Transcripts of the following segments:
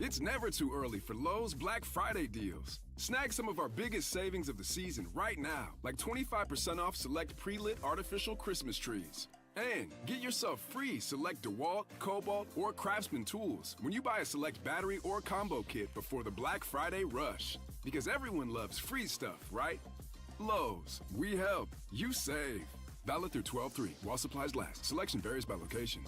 It's never too early for Lowe's Black Friday deals. Snag some of our biggest savings of the season right now, like 25% off select pre-lit artificial Christmas trees. And get yourself free select DeWalt, Cobalt, or Craftsman tools when you buy a select battery or combo kit before the Black Friday rush. Because everyone loves free stuff, right? Lowe's, we help, you save. Valid through 12/3 while supplies last. Selection varies by location.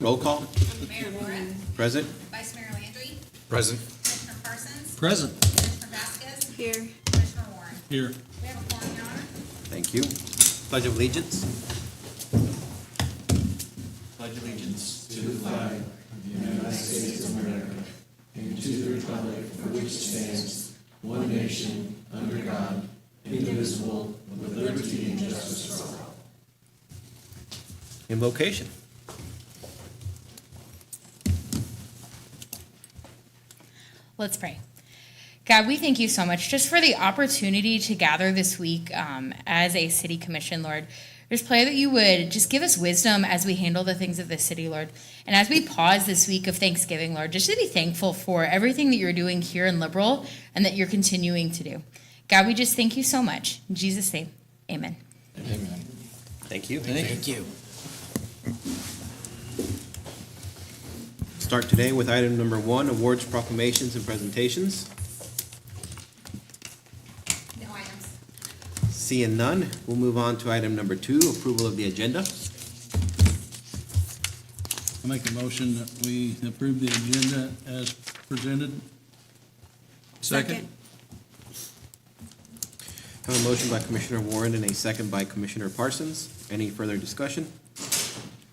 Roll call. Mayor Warren. Present. Vice Mayor Landry. Present. Commissioner Parsons. Present. Commissioner Vasquez. Here. Commissioner Warren. Here. We have a quorum, Your Honor. Thank you. Pledge of allegiance. Pledge allegiance to Invocation. Let's pray. God, we thank you so much just for the opportunity to gather this week as a city commission, Lord. Just pray that you would just give us wisdom as we handle the things of this city, Lord. And as we pause this week of Thanksgiving, Lord, just to be thankful for everything that you're doing here in Liberal and that you're continuing to do. God, we just thank you so much. In Jesus' name, amen. Amen. Thank you. Thank you. Start today with item number 1, awards, proclamations, and presentations. Seeing none, we'll move on to item number 2, approval of the agenda. I make a motion that we approve the agenda as presented. Second. Have a motion by Commissioner Warren and a second by Commissioner Parsons. Any further discussion?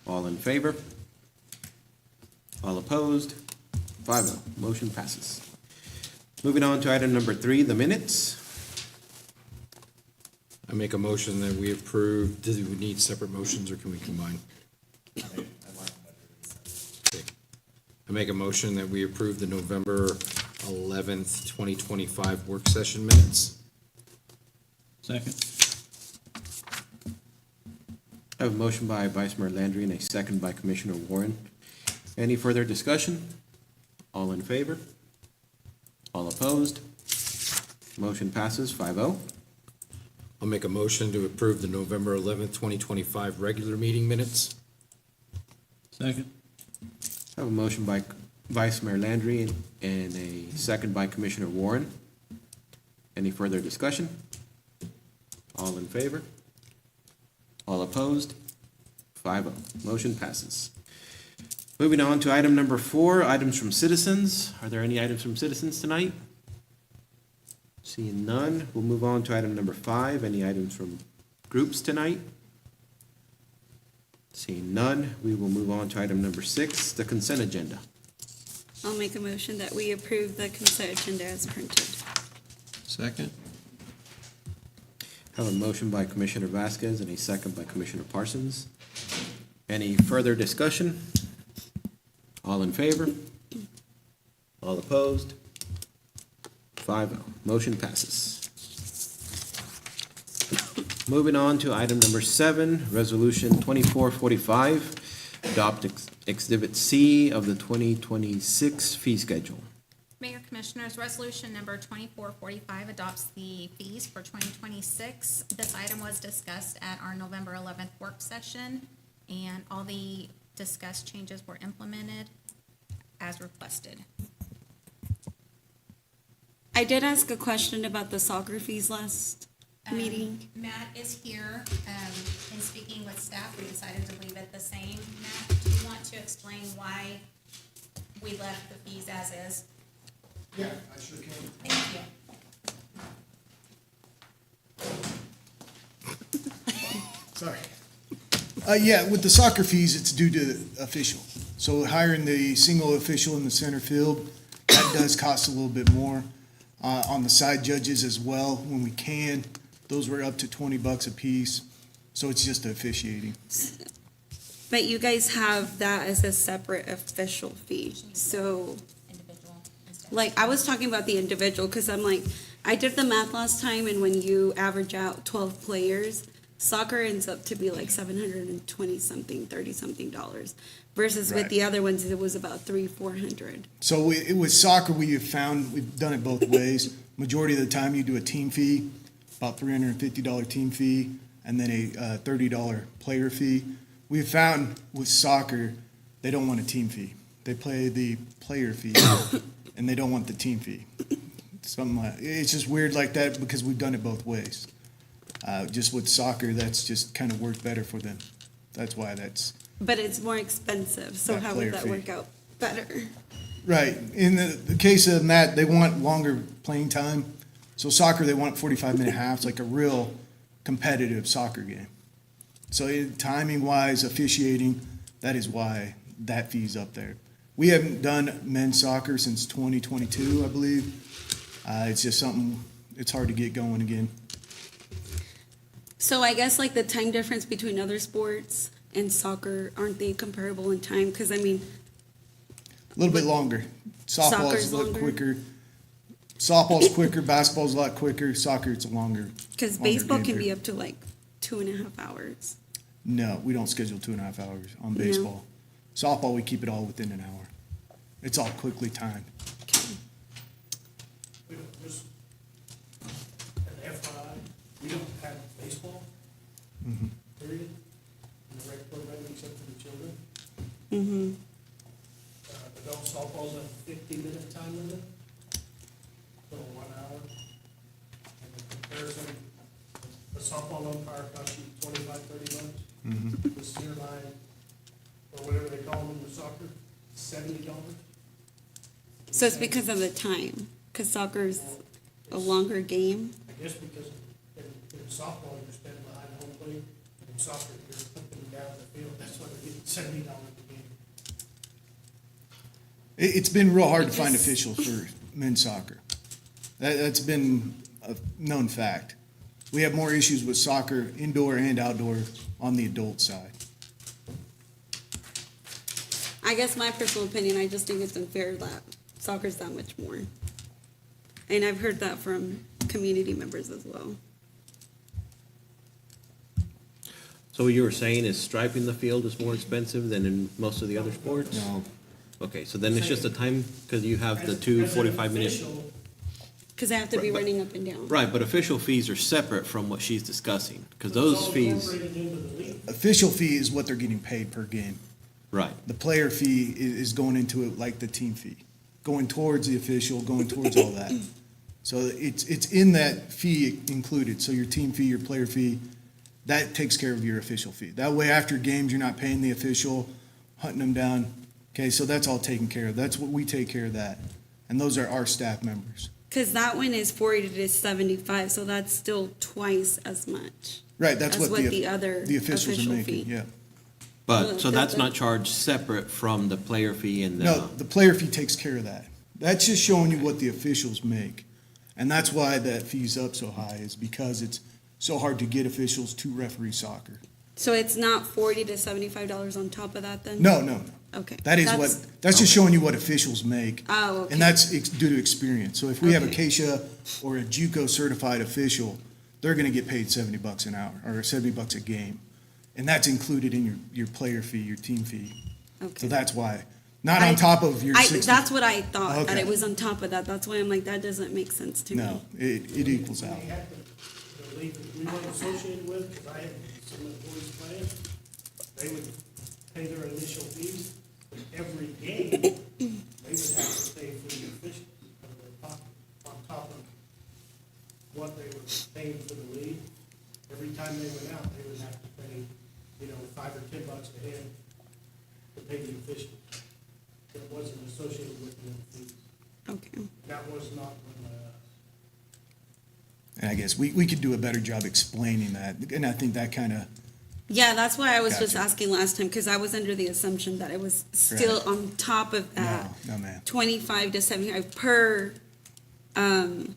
All in favor? All opposed? 5-0. Motion passes. Moving on to item number 3, the minutes. I make a motion that we approve, do we need separate motions or can we combine? Okay. I make a motion that we approve the November 11th, 2025 work session minutes. Second. I have a motion by Vice Mayor Landry and a second by Commissioner Warren. Any further discussion? All in favor? All opposed? Motion passes 5-0. I'll make a motion to approve the November 11th, 2025 regular meeting minutes. Second. I have a motion by Vice Mayor Landry and a second by Commissioner Warren. Any further discussion? All in favor? All opposed? 5-0. Motion passes. Moving on to item number 4, items from citizens. Are there any items from citizens tonight? Seeing none, we'll move on to item number 5, any items from groups tonight? Seeing none, we will move on to item number 6, the consent agenda. I'll make a motion that we approve the consent agenda as printed. Second. I have a motion by Commissioner Vasquez and a second by Commissioner Parsons. Any further discussion? All in favor? All opposed? 5-0. Motion passes. Moving on to item number 7, Resolution 2445, adopt Exhibit C of the 2026 fee schedule. Mayor Commissioners, Resolution number 2445 adopts the fees for 2026. This item was discussed at our November 11th work session, and all the discussed changes were implemented as requested. I did ask a question about the soccer fees last meeting. Matt is here, in speaking with staff, we decided to leave it the same. Matt, do you want to explain why we left the fees as is? Yeah, I sure can. Thank you. Sorry. Yeah, with the soccer fees, it's due to the official. So hiring the single official in the center field, that does cost a little bit more. On the side judges as well, when we can, those were up to $20 a piece. So it's just the officiating. But you guys have that as a separate official fee. So, Individual instead. like, I was talking about the individual, because I'm like, I did the math last time, and when you average out 12 players, soccer ends up to be like $720-something, $30-something dollars. Versus with Right. the other ones, it was about $300-400. So it was soccer, we have found, we've done it both ways. Majority of the time, you do a team fee, about $350 team fee, and then a $30 player fee. We've found with soccer, they don't want a team fee. They play the player fee, and they don't want the team fee. It's just weird like that because we've done it both ways. Just with soccer, that's just kind of worked better for them. That's why that's. But it's more expensive, so That how player would that fee. work out better? Right. In the case of Matt, they want longer playing time. So soccer, they want 45-minute halves, like a real competitive soccer game. So timing wise, officiating, that is why that fee's up there. We haven't done men's soccer since 2022, I believe. It's just something, it's hard to get going again. So I guess like the time difference between other sports and soccer, aren't they comparable in time? Because I mean, A little bit longer. Softball's Soccer's a little longer? quicker. Softball's quicker, basketball's a lot quicker, soccer, it's a longer. because longer baseball game can be period. up to like 2.5 hours. No, we don't schedule 2.5 hours on baseball. Softball, we keep it all within an hour. It's all quickly timed. We don't, just, an FYI, we don't have baseball, period, in the rec program except for the children. Mm-hmm. Adult softball's a 50-minute time limit, so 1 hour. And the comparison, a softball umpire costs you $25-30. The steer line, or whatever they call them in soccer, $70. So it's because of the time, because soccer's a longer game. I guess because in softball, you're standing behind home plate, and in soccer, you're up and down the field, that's why they're getting $70 a game. It's been real hard It to find just- officials for men's soccer. That's been a known fact. We have more issues with soccer, indoor and outdoor, on the adult side. I guess my personal opinion, I just think it's unfair that soccer's that much more. And I've heard that from community members as well. So what you were saying is striping the field is more expensive than in most of the other sports? No, Okay, so then it's just the time, because you have the two As an 45-minute. official, Because they have to be Right, but- running up and down. Right, but official fees are separate from what she's discussing, because it's those all fees, incorporated into the league. official fee is what they're getting paid per game. right. The player fee is going into it like the team fee, going towards the official, going towards all that. So it's in that fee included, so your team fee, your player fee, that takes care of your official fee. That way, after games, you're not paying the official, hunting them down. Okay, so that's all taken care of. That's what we take care of that. And those are our staff members. Because that one is 40 to 75, so that's still twice as much. Right, that's As what what the other the officials are official making, fee. yeah. But, so Well, that's that- not charged separate from the player fee and the. No, the player fee takes care of that. That's just showing you what the officials make. And that's why that fee's up so high, is because it's so hard to get officials to referee soccer. So it's not $40 to $75 on top of that then? No. Okay. That is that's just showing you what officials make. Oh, okay. And that's due to experience. So if we have a Okay. CASA or a JUCO certified official, they're gonna get paid $70 an hour, or $70 a game. And that's included in your player fee, your team fee. Okay. So that's why, not on top of your 60. That's what I thought, that Okay. it was on top of that. That's why I'm like, that doesn't make sense to me. No, it equals out. We had the league that we weren't associated with, because I had some employees playing, they would pay their initial fees, but every game, they would have to pay for the officials out of their pocket, on top of what they were paying for the league. Every time they went out, they would have to pay, $5 or $10 a head to pay the officials. It wasn't associated with the fees. Okay. That was not run by us. And I guess we could do a better job explaining that, and I think that kind of, Yeah, that's why I was just Gotcha. asking last time, because I was under the assumption that it was still Right. on top of that. no, man. 25 to 75 per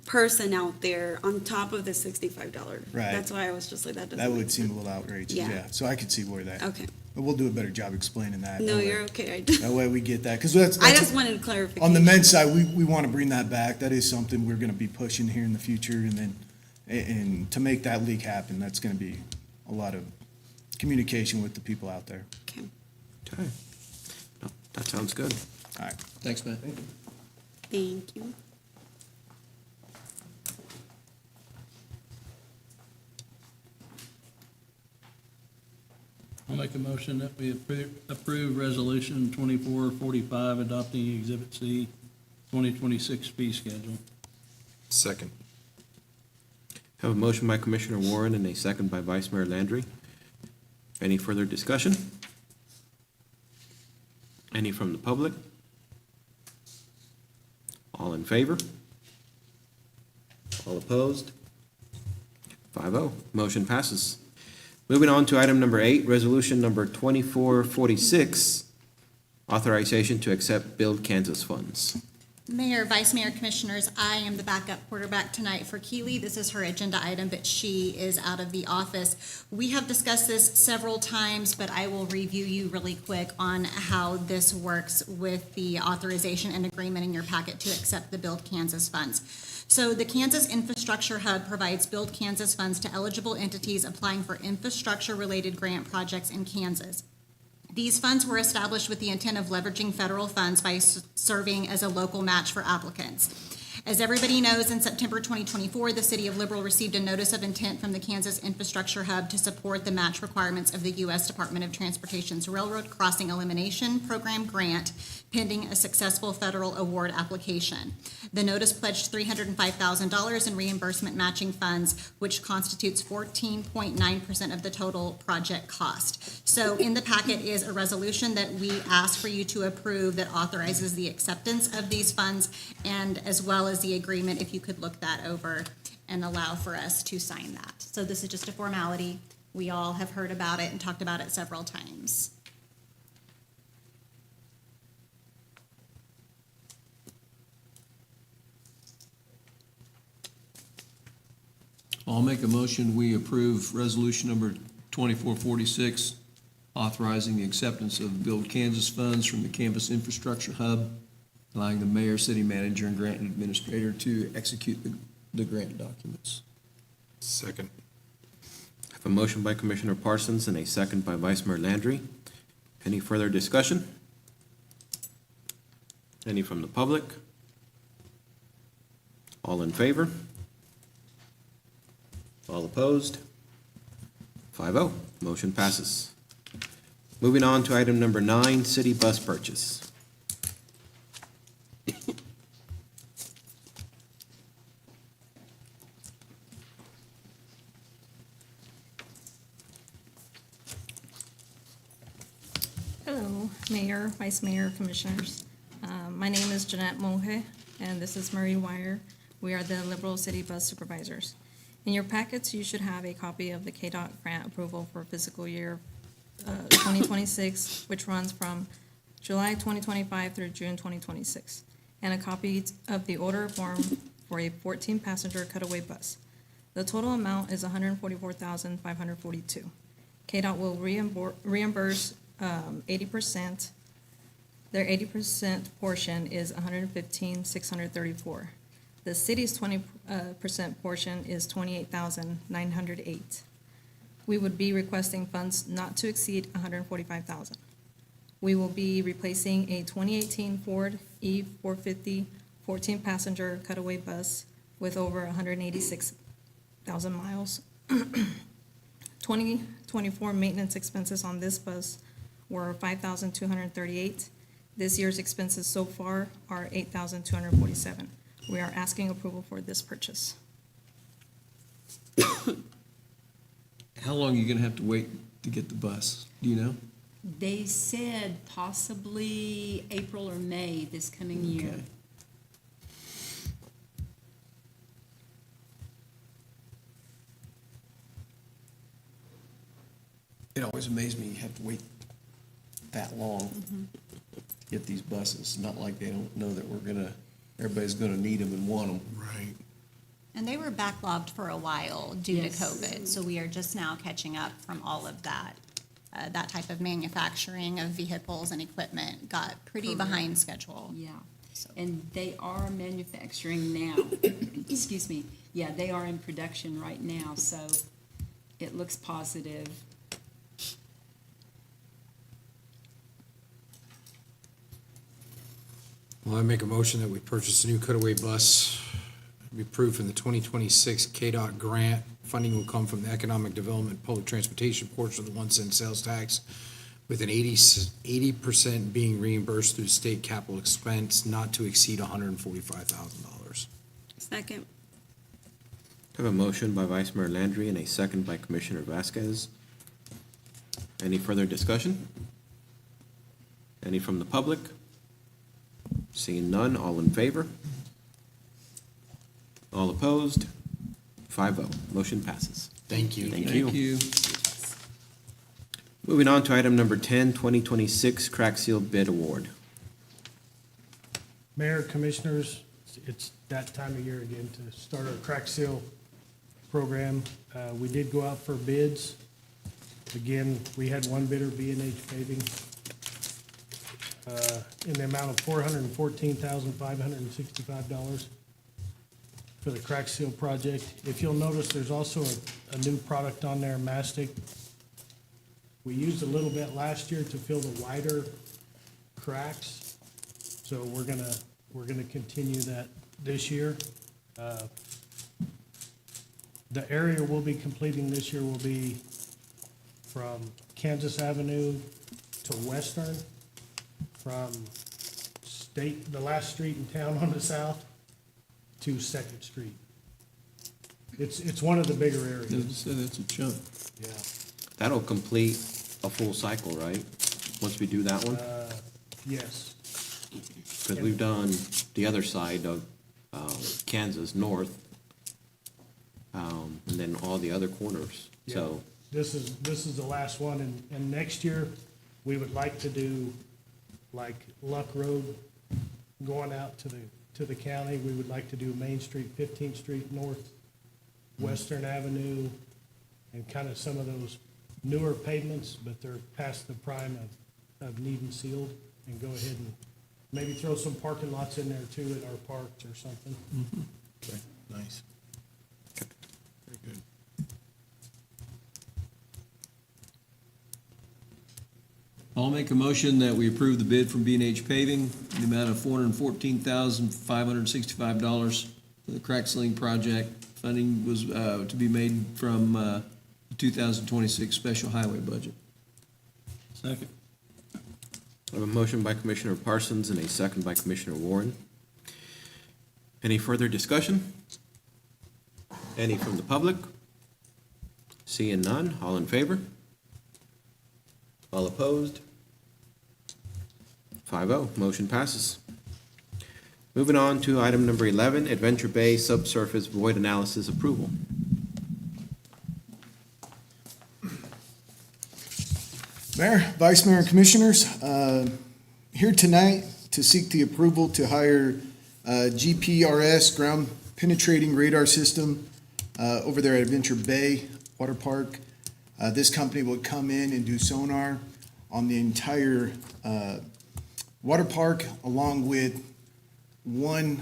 person out there on top of the $65. Right. That's why I was just like, that doesn't That make would seem a sense. little outrageous, Yeah. yeah. So I could see where that, Okay. but we'll do a better job explaining that. No, That way- you're okay. That way we get that, because that's. I that's- just wanted clarification. On the men's side, we want to bring that back. That is something we're going to be pushing here in the future, and then, and to make that league happen, that's going to be a lot of communication with the people out there. Okay. Okay. No, that sounds good. All right. Thanks, Matt. Thank you. I'll make a motion that we approve Resolution 2445, adopting Exhibit C 2026 fee schedule. Second. Have a motion by Commissioner Warren and a second by Vice Mayor Landry. Any further discussion? Any from the public? All in favor? All opposed? 5-0. Motion passes. Moving on to item number 8, resolution number 2446, authorization to accept Build Kansas funds. Mayor, Vice Mayor, Commissioners, I am the backup quarterback tonight for Keely. This is her agenda item, but she is out of the office. We have discussed this several times, but I will review you really quick on how this works with the authorization and agreement in your packet to accept the Build Kansas funds. So the Kansas Infrastructure Hub provides Build Kansas funds to eligible entities applying for infrastructure-related grant projects in Kansas. These funds were established with the intent of leveraging federal funds by serving as a local match for applicants. As everybody knows, in September 2024, the City of Liberal received a notice of intent from the Kansas Infrastructure Hub to support the match requirements of the U.S. Department of Transportation's Railroad Crossing Elimination Program grant pending a successful federal award application. The notice pledged $305,000 in reimbursement matching funds, which constitutes 14.9% of the total project cost. So in the packet is a resolution that we ask for you to approve that authorizes the acceptance of these funds, and as well as the agreement, if you could look that over and allow for us to sign that. So this is just a formality. We all have heard about it and talked about it several times. I'll make a motion, we approve resolution number 2446, authorizing the acceptance of Build Kansas funds from the Campus Infrastructure Hub, allowing the mayor, city manager, and grant administrator to execute the grant documents. Second. I have a motion by Commissioner Parsons and a second by Vice Mayor Landry. Any further discussion? Any from the public? All in favor? All opposed? 5-0, motion passes. Moving on to item number 9, city bus purchase. Hello, Mayor, Vice Mayor, Commissioners. My name is Jeanette Monge, and this is Marie Wire. We are the Liberal City Bus Supervisors. In your packets, you should have a copy of the KDOT grant approval for fiscal year 2026, which runs from July 2025 through June 2026, and a copy of the order form for a 14-passenger cutaway bus. The total amount is $144,542. KDOT will reimburse 80%. Their 80% portion is $115,634. The city's 20% portion is $28,908. We would be requesting funds not to exceed $145,000. We will be replacing a 2018 Ford E450 14-passenger cutaway bus with over 186,000 miles. 2024 maintenance expenses on this bus were $5,238. This year's expenses so far are $8,247. We are asking approval for this purchase. How long are you gonna have to wait to get the bus? Do you know? They said possibly April or May this coming year. Okay. It always amazed me you have to wait that long to get these buses. Not like they don't know that everybody's gonna need them and want them. Right. And they were backlogged for a while due to COVID, so we are just now catching up from all of that. That type of manufacturing of vehicles and equipment got pretty Correct. behind schedule. Yeah, and they are manufacturing now. Excuse me. Yeah, they are in production right now, so it looks positive. Well, I make a motion that we purchase a new cutaway bus, be approved from the 2026 KDOT grant. Funding will come from the Economic Development Public Transportation portion of the 1 cent sales tax, with an 80% being reimbursed through state capital expense not to exceed $145,000. Second. I have a motion by Vice Mayor Landry and a second by Commissioner Vasquez. Any further discussion? Any from the public? Seeing none, all in favor? All opposed? 5-0, motion passes. Thank you. Thank you. Thank you. Moving on to item number 10, 2026 Crack Seal Bid Award. Mayor, Commissioners, it's that time of year again to start our crack seal program. We did go out for bids. Again, we had one bidder, B&H Paving, in the amount of $414,565 for the crack seal project. If you'll notice, there's also a new product on there, mastic. We used a little bit last year to fill the wider cracks. So we're gonna we're gonna continue that this year. The area we'll be completing this year will be from Kansas Avenue to Western, from the last street in town on the south, to Second Street. It's one of the bigger areas. That's a chunk. Yeah. That'll complete a full cycle, right? Once we do that one? Yes. Because we've done the other side of Kansas north, and then all the other corners. So, This is the last one, and next year, we would like to do like Luck Road going out to the county. We would like to do Main Street, 15th Street North, Western Avenue, and kind of some of those newer pavements, but they're past the prime of needing sealed, and go ahead and maybe throw some parking lots in there too at our parks or something. Okay, nice. Very good. I'll make a motion that we approve the bid from B&H Paving in the amount of $414,565 for the crack sealing project. Funding was to be made from the 2026 special highway budget. Second. I have a motion by Commissioner Parsons and a second by Commissioner Warren. Any further discussion? Any from the public? Seeing none, all in favor? All opposed? 5-0, motion passes. Moving on to item number 11, Adventure Bay Subsurface Void Analysis Approval. Mayor, Vice Mayor, and Commissioners, here tonight to seek the approval to hire GPRS, Ground Penetrating Radar System, over there at Adventure Bay Water Park. This company will come in and do sonar on the entire water park, along with one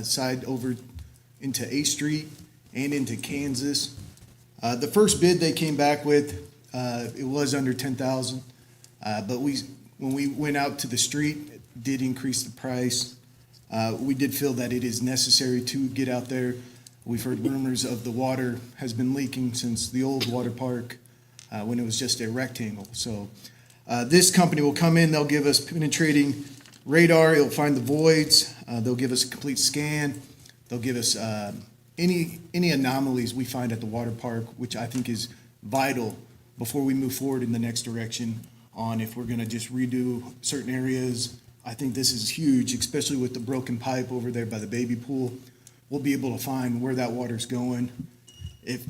side over into 8th Street and into Kansas. The first bid they came back with, it was under 10,000, but when we went out to the street, it did increase the price. We did feel that it is necessary to get out there. We've heard rumors of the water has been leaking since the old water park, when it was just a rectangle. So this company will come in, they'll give us penetrating radar, it'll find the voids, they'll give us a complete scan, they'll give us any anomalies we find at the water park, which I think is vital before we move forward in the next direction on if we're gonna just redo certain areas. I think this is huge, especially with the broken pipe over there by the baby pool. We'll be able to find where that water's going. If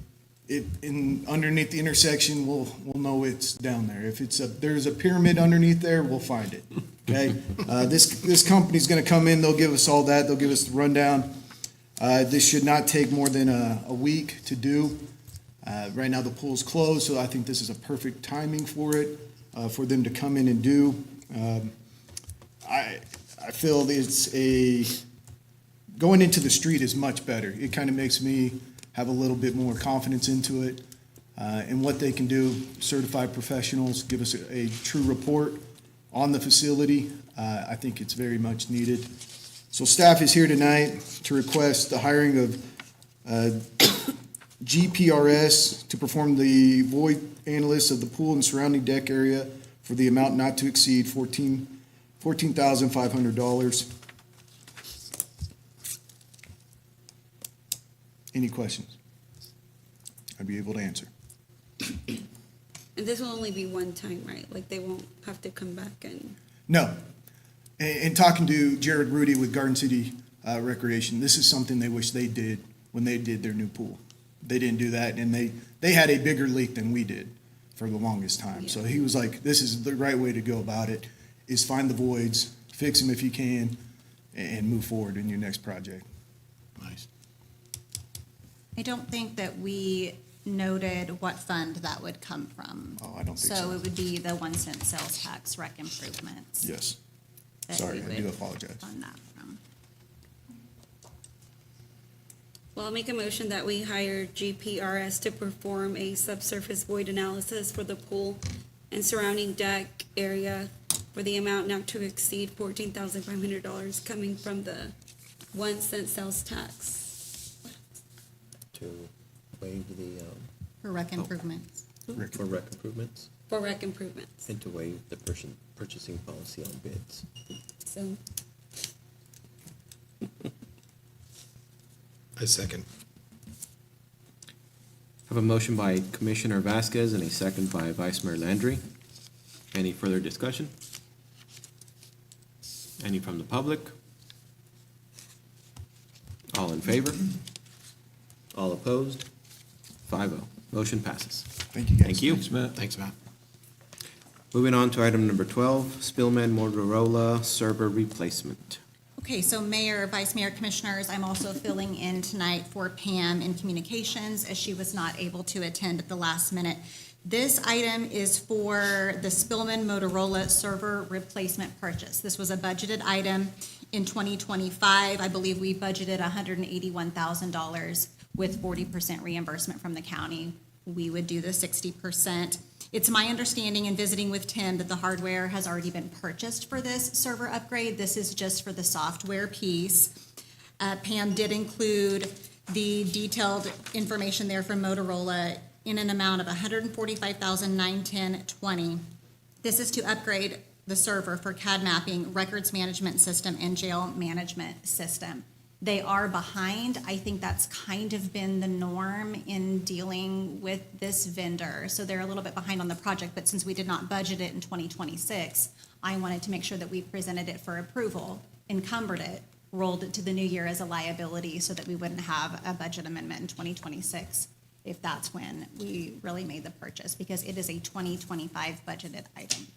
underneath the intersection, we'll know it's down there. If there's a pyramid underneath there, we'll find it, okay? This company's gonna come in, they'll give us all that, they'll give us the rundown. This should not take more than a week to do. Right now, the pool's closed, so I think this is a perfect timing for it, for them to come in and do. I feel going into the street is much better. It kind of makes me have a little bit more confidence into it, and what they can do. Certified professionals give us a true report on the facility. I think it's very much needed. So staff is here tonight to request the hiring of GPRS to perform the void analysis of the pool and surrounding deck area for the amount not to exceed $14,500. Any questions? I'd be able to answer. And this will only be one time, right? Like they won't have to come back and. No. And talking to Jared Rudy with Garden City Recreation, this is something they wish they did when they did their new pool. They didn't do that, and they had a bigger leak than we did for the longest time. So he was like, this is the right way to go about it, is find the voids, fix them if you can, and move forward in your next project. Nice. I don't think that we noted what fund that would come from. Oh, I don't think So so. it would be the 1 cent sales tax rec improvements. Yes. that Sorry, we I do would apologize. fund that from. Well, I'll make a motion that we hire GPRS to perform a subsurface void analysis for the pool and surrounding deck area for for the amount not to exceed $14,500 coming from the 1 cent sales tax. To waive the, For rec improvements. for rec improvements, For rec improvements. and to waive the purchasing policy on bids. So, I second. Have a motion by Commissioner Vasquez and a second by Vice Mayor Landry. Any further discussion? Any from the public? All in favor? All opposed? 5-0. Motion passes. Thank you, guys. Thank you. Thanks, Matt. Thanks, Matt. Moving on to item number 12, Spillman Motorola server replacement. Okay, so Mayor, Vice Mayor, Commissioners, I'm also filling in tonight for Pam in Communications as she was not able to attend at the last minute. This item is for the Spillman Motorola server replacement purchase. This was a budgeted item in 2025. I believe we budgeted $181,000 with 40% reimbursement from the county. We would do the 60%. It's my understanding in visiting with Tim that the hardware has already been purchased for this server upgrade. This is just for the software piece. Pam did include the detailed information there from Motorola in an amount of $145,910.20. This is to upgrade the server for CAD mapping, records management system, and jail management system. They are behind. I think that's kind of been the norm in dealing with this vendor. So they're a little bit behind on the project, but since we did not budget it in 2026, I wanted to make sure that we presented it for approval, encumbered it, rolled it to the new year as a liability so that we wouldn't have a budget amendment in 2026 if that's when we really made the purchase, because it is a 2025 budgeted item.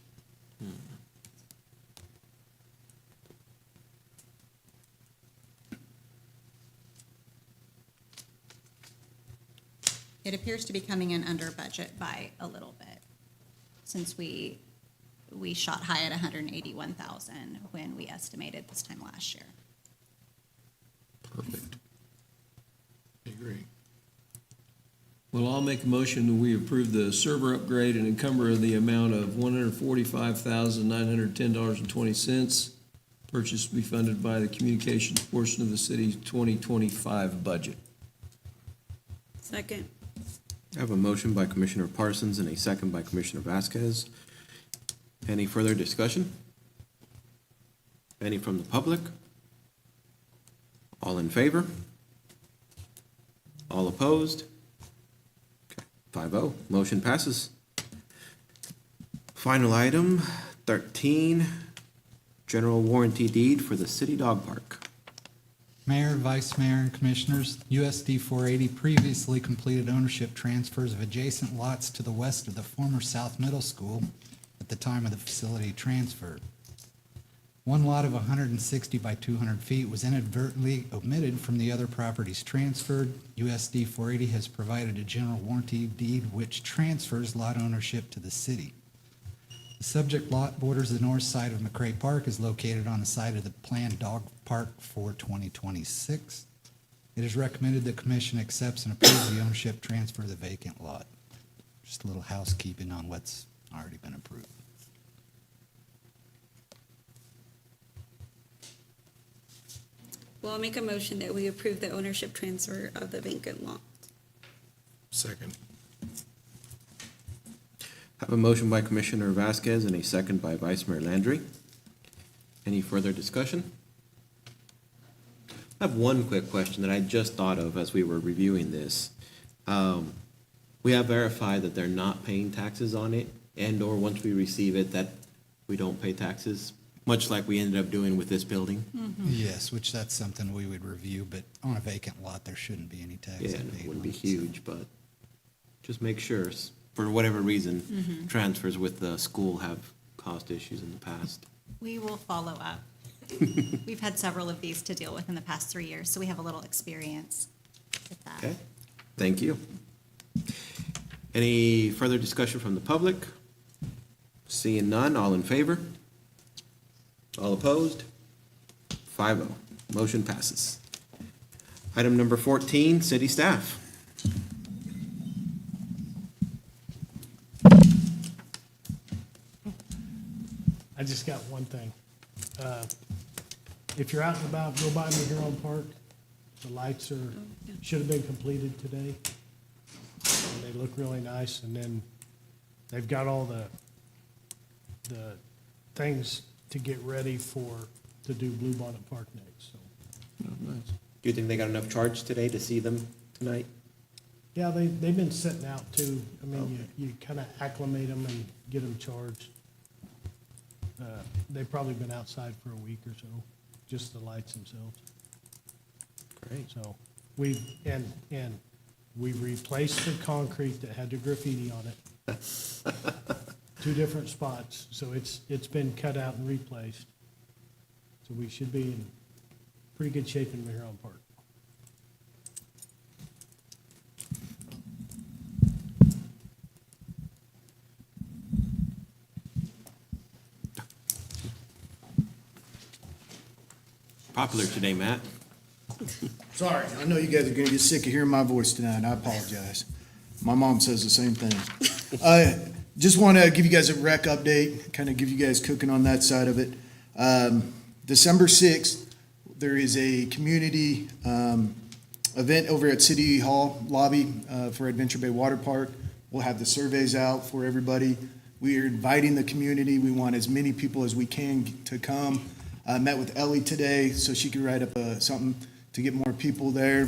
It appears to be coming in under budget by a little bit, since we shot high at 181,000 when we estimated this time last year. Perfect. I agree. Well, I'll make a motion that we approve the server upgrade and encumber the amount of $145,910.20. Purchase to be funded by the communications portion of the city's 2025 budget. second. I have a motion by Commissioner Parsons and a second by Commissioner Vasquez. Any further discussion? Any from the public? All in favor? All opposed? Okay, 5-0. Motion passes. Final item, 13, general warranty deed for the city dog park. Mayor, Vice Mayor, and Commissioners, USD 480 previously completed ownership transfers of adjacent lots to the west of the former South Middle School at the time of the facility transfer. One lot of 160 by 200 feet was inadvertently omitted from the other properties transferred. USD 480 has provided a general warranty deed which transfers lot ownership to the city. The subject lot borders the north side of McCray Park, is located on the site of the planned dog park for 2026. It is recommended the commission accepts and approves the ownership transfer of the vacant lot. Just a little housekeeping on what's already been approved. Well, I'll make a motion that we approve the ownership transfer of the vacant lot. Second. I have a motion by Commissioner Vasquez and a second by Vice Mayor Landry. Any further discussion? I have one quick question that I just thought of as we were reviewing this. We have verified that they're not paying taxes on it, and/or once we receive it, that we don't pay taxes, much like we ended up doing with this building. Yes, which that's something we would review, but on a vacant lot, there shouldn't be any tax Yeah, paid it wouldn't be on it, so. huge, but just make sure, for whatever reason, transfers with the school have caused issues in the past. We will follow up. We've had several of these to deal with in the past 3 years, so we have a little experience with that. Okay, thank you. Any further discussion from the public? Seeing none, all in favor? All opposed? 5-0. Motion passes. Item number 14, city staff. I just just got one thing. If you're out and about, go by Huron Park. The lights should have been completed today. And they look really nice, and then they've got all the things to get ready to do Blue Bonnet Park next, so. Oh, nice. Do you think they got enough charge today to see them tonight? Yeah, they've been sitting out too. I mean, you kind of acclimate them and get them charged. They've probably been outside for a week or so, just the lights themselves. Great. So we've replaced the concrete that had the graffiti on it. 2 different spots, so it's been cut out and replaced. So we should be in pretty good shape in Huron Park. Popular today, Matt. Sorry, I know you guys are gonna get sick of hearing my voice tonight, I apologize. My mom says the same thing. Just want to give you guys a rec update, kind of give you guys cooking on that side of it. December 6th, there is a community event over at City Hall lobby for Adventure Bay Water Park. We'll have the surveys out for everybody. We are inviting the community. We want as many people as we can to come. I met with Ellie today so she could write up something to get more people there.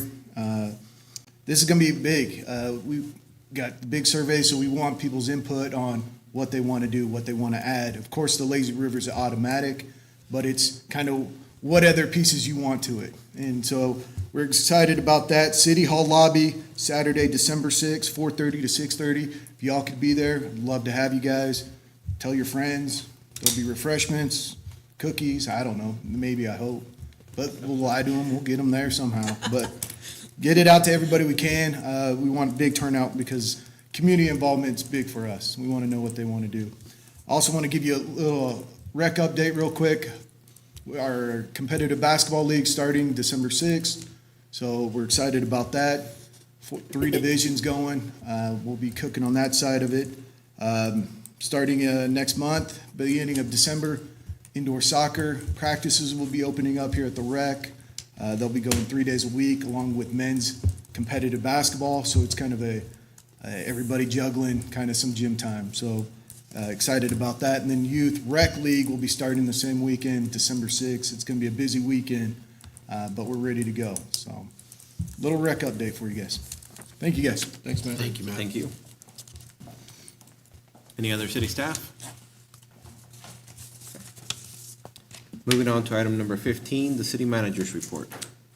This is going to be big. We got the big survey, so we want people's input on what they want to do, what they want to add. Of course, the lazy river is automatic, but it's kind of what other pieces you want to it. And so we're excited about that. City Hall lobby, Saturday, December 6th, 4:30 to 6:30. If y'all could be there, I'd love to have you guys. Tell your friends. There'll be refreshments, cookies, I don't know, maybe, I hope. But we'll lie to them, we'll get them there somehow. But get it out to everybody we can. We want a big turnout because community involvement is big for us. We want to know what they want to do. I also want to give you a little rec update real quick. Our competitive basketball league starting December 6th, so we're excited about that. 3 divisions going. We'll be cooking on that side of it. Starting next month, beginning of December, indoor soccer practices will be opening up here at the rec. They'll be going 3 days a week along with men's competitive basketball. So it's kind of everybody juggling kind of some gym time. So excited about that. And then youth rec league will be starting the same weekend, December 6th. It's going to be a busy weekend, but we're ready to go. So little rec update for you guys. Thank you guys. Thanks, Matt. Thank you, Matt. Thank you. Any other city staff? Moving on to item number 15, the city manager's report.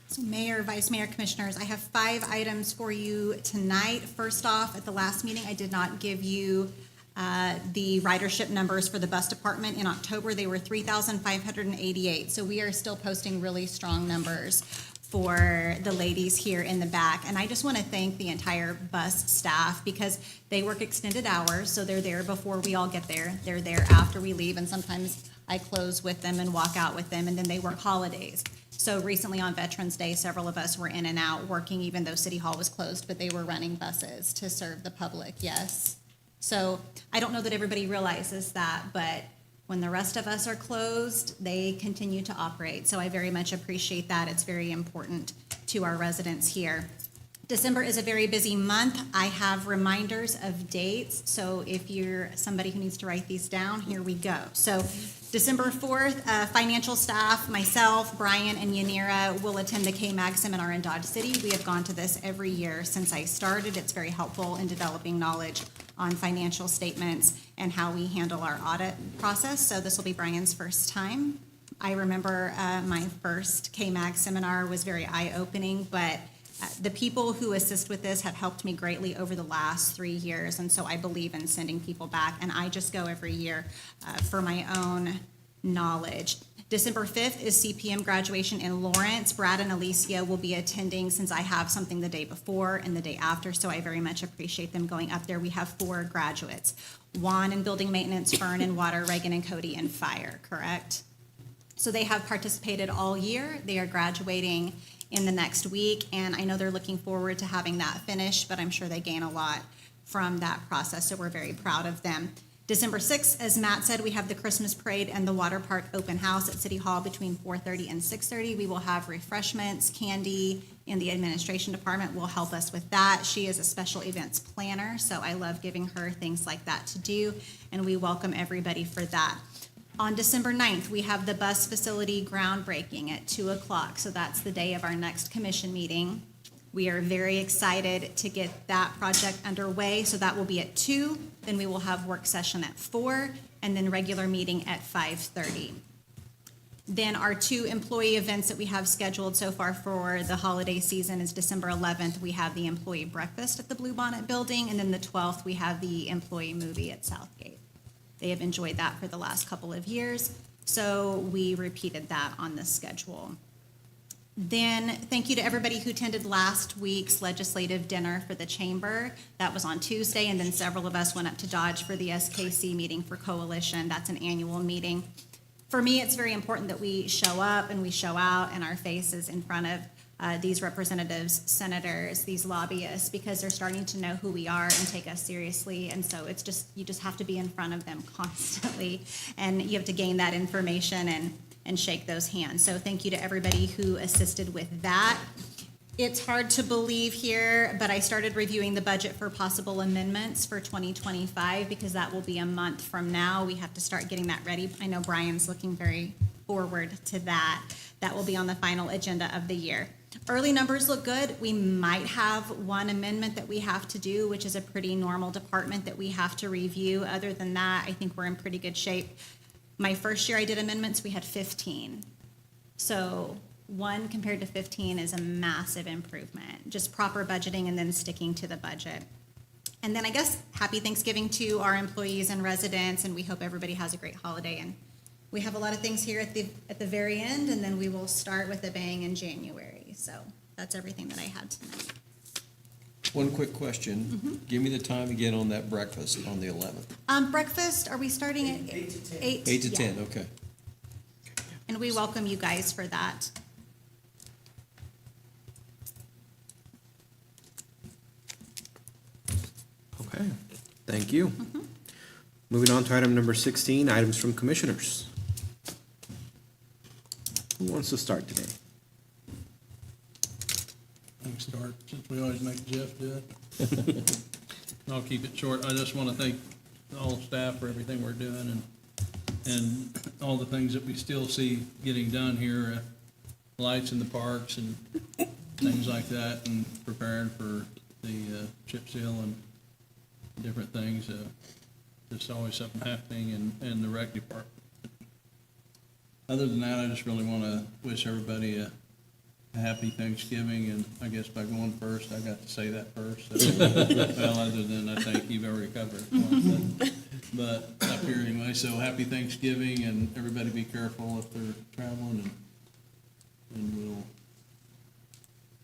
So Mayor, Vice Mayor, Commissioners, I have 5 items for you tonight. First off, at the last meeting, I did not give you the ridership numbers for the bus department. In October, they were 3,588. So we are still posting really strong numbers for the ladies here in the back. And I just want to thank the entire bus staff because they work extended hours, so they're there before we all get there. They're there after we leave, and sometimes I close with them and walk out with them, and then they work holidays. So recently on Veterans Day, several of us were in and out working even though City Hall was closed, but they were running buses to serve the public, yes. So I don't know that everybody realizes that, but when the rest of us are closed, they continue to operate. So I very much appreciate that. It's very important to our residents here. December is a very busy month. I have reminders of dates. So if you're somebody who needs to write these down, here we go. So December 4th, financial staff, myself, Brian, and Yanira will attend the KMAG seminar in Dodge City. We have gone to this every year since I started. It's very helpful in developing knowledge on financial statements and how we handle our audit process. So this will be Brian's first time. I remember my first KMAG seminar was very eye-opening, but the people who assist with this have helped me greatly over the last 3 years, and so I believe in sending people back, and I just go every year for my own knowledge. December 5th is CPM graduation in Lawrence. Brad and Alicia will be attending since I have something the day before and the day after, so I very much appreciate them going up there. We have 4 graduates. Juan in building maintenance, Fern in water, Reagan and Cody in fire, correct? So they have participated all year. They are graduating in the next week, and I know they're looking forward to having that finished, but I'm sure they gain a lot from that process, so we're very proud of them. December 6th, as Matt said, we have the Christmas parade and the water park open house at City Hall between 4:30 and 6:30. We will have refreshments, candy, and the administration department will help us with that. She is a special events planner, so I love giving her things like that to do, and we welcome everybody for that. On December 9th, we have the bus facility groundbreaking at 2 o'clock, so that's the day of our next commission meeting. We are very excited to get that project underway, so that will be at 2, then we will have work session at 4, and then regular meeting at 5:30. Then our 2 employee events that we have scheduled so far for the holiday season is December 11th, we have the employee breakfast at the Bluebonnet Building, and then the 12th, we have the employee movie at Southgate. They have enjoyed that for the last couple of years, so we repeated that on the schedule. Then, thank you to everybody who attended last week's legislative dinner for the chamber. That was on Tuesday, and then several of us went up to Dodge for the SKC meeting for Coalition. That's an annual meeting. For me, it's very important that we show up and we show out in our faces in front of these representatives, senators, these lobbyists, because they're starting to know who we are and take us seriously. And so it's just, you just have to be in front of them constantly, and you have to gain that information and shake those hands. So thank you to everybody who assisted with that. It's hard to believe here, but I started reviewing the budget for possible amendments for 2025 because that will be a month from now. We have to start getting that ready. I know Brian's looking very forward to that. That will be on the final agenda of the year. Early numbers look good. We might have one amendment that we have to do, which is a pretty normal department that we have to review. Other than that, I think we're in pretty good shape. My first year I did amendments, we had 15. So 1 compared to 15 is a massive improvement. Just proper budgeting and then sticking to the budget. And then I guess happy Thanksgiving to our employees and residents, and we hope everybody has a great holiday. And we have a lot of things here at the very end, and then we will start with a bang in January. So that's everything that I had tonight. One quick question. Give me the time again on that breakfast on the 11th. Breakfast, are we starting at 8 to 10. 8? 8 to Yeah. 10, okay. And we welcome you guys for that. Okay, thank you. Moving on to item number 16, items from commissioners. Who wants to start today? I can start, since we always make Jeff do it. I'll keep it short. I just want to thank all the staff for everything we're doing and all the things that we still see getting done here, lights in the parks and things like that, and preparing for the chip seal and different things. There's always something happening in the rec department. Other than that, I just really want to wish everybody a happy Thanksgiving, and I guess by going first, I got to say that first. Well, other than I think you've already covered it. But up here anyway, so happy Thanksgiving, and everybody be careful if they're traveling, and we'll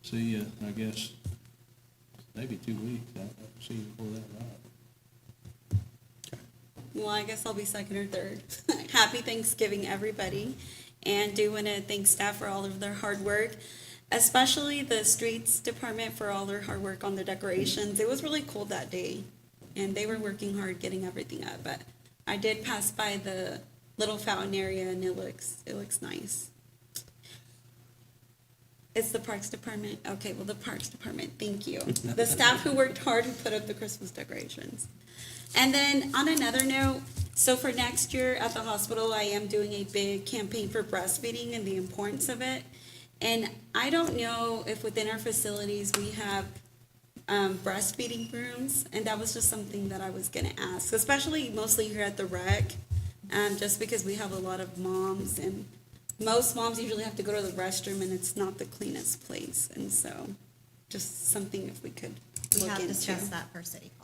see you, I guess, maybe 2 weeks. I'll see you before that, right? Well, I guess I'll be second or third. Happy Thanksgiving, everybody. And do want to thank staff for all of their hard work, especially the streets department for all their hard work on the decorations. It was really cold that day, and they were working hard getting everything up. But I did pass by the little fountain area, and it looks nice. It's the Parks Department? Okay, well, the Parks Department, thank you. The staff who worked hard and put up the Christmas decorations. And then on another note, so for next year at the hospital, I am doing a big campaign for breastfeeding and the importance of it. And I don't know if within our facilities we have breastfeeding rooms, and that was just something that I was gonna ask, especially mostly here at the rec, just because we have a lot of moms, and most moms usually have to go to the restroom, and it's not the cleanest place, and so just something if we could We look have into. discussed that for City Hall.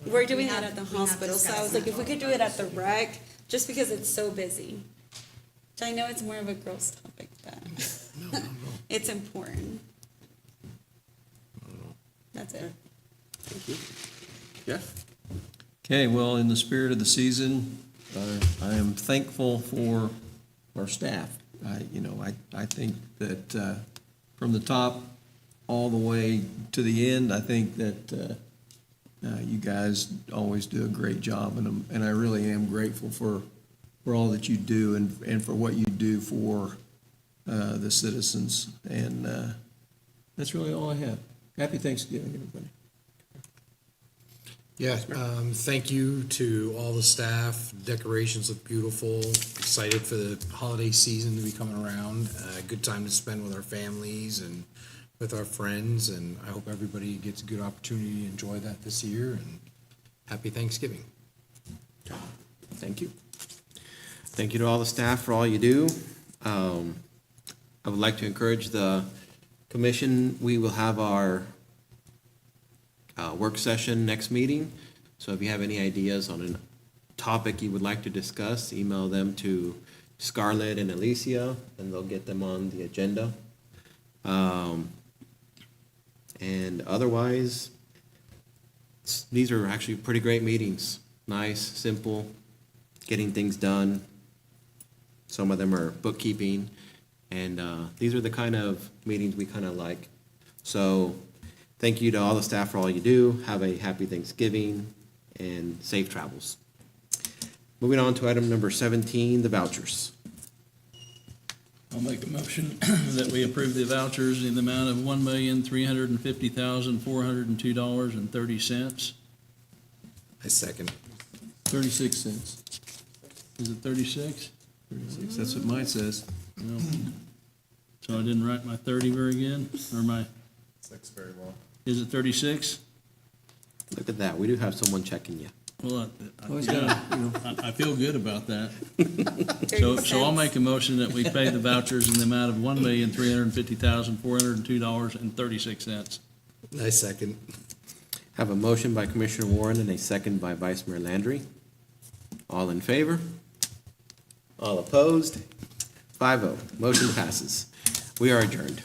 We're doing We it have- at the we have hospital, so I was discussed like, that. if we could do it at the rec, just because it's so busy. Which I know it's more of a girls' topic, but it's important. That's it. Jeff? Okay, well, in the spirit of the season, I am thankful for our staff. I think that from the top all the way to the end, I think that You guys always do a great job, and I really am grateful for all that you do and for what you do for the citizens. And that's really all I have. Happy Thanksgiving, everybody. Yeah, thank you to all the staff. Decorations look beautiful. Excited for the holiday season to be coming around. Good time to spend with our families and with our friends, and I hope everybody gets a good opportunity to enjoy that this year, and happy Thanksgiving. Thank you. Thank you to all the staff for all you do. I would like to encourage the commission. We will have our work session next meeting. So if you have any ideas on a topic you would like to discuss, email them to Scarlett and Alicia, and they'll get them on the agenda. And otherwise, these are actually pretty great meetings. Nice, simple, getting things done. Some of them are bookkeeping, and these are the kind of meetings we kind of like. So thank you to all the staff for all you do. Have a happy Thanksgiving and safe travels. Moving on to item number 17, the vouchers. I'll make a motion that we approve the vouchers in the amount of $1,350,402.30. I second. 36 cents. Is it 36? 36, that's what mine says. No. So I didn't write my 30 very good, or my, Six very well. is it 36? Look at that. We do have someone checking you. Well, Always gotta, you know. I feel good about that. So I'll make a motion that we pay the vouchers in the amount of $1,350,402.36. I second. Have a motion by Commissioner Warren and a second by Vice Mayor Landry. All in favor? All opposed? 5-0. Motion passes. We are adjourned.